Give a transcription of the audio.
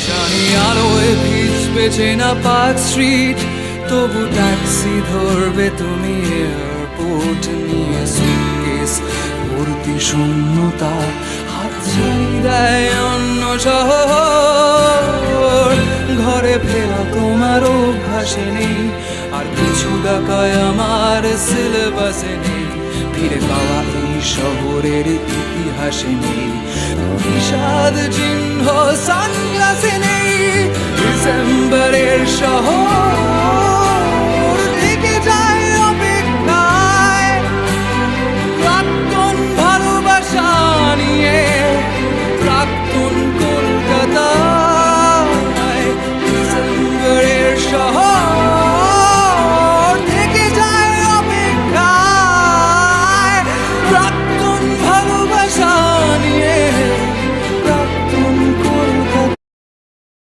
জানি আলোয় ভিজবে চেনা পার্ক স্ট্রিট, তবু ট্যাক্সি ধরবে তুমি এয়ারপোর্ট নিয়ে। সুটকেস ভর্তি শূন্যতা, হাত ছাড়ি দেয় অন্য শহর। ঘরে ফেরা তোমার অভ্যাসে নেই, আর কিছু ডাকায় আমার সিলেবাসে নেই। ফিরে পাওয়া এই শহরের ইতিহাসে নেই, বিষাদ চিহ্ন সানগ্লাসে নেই। ডিসেম্বরের শহর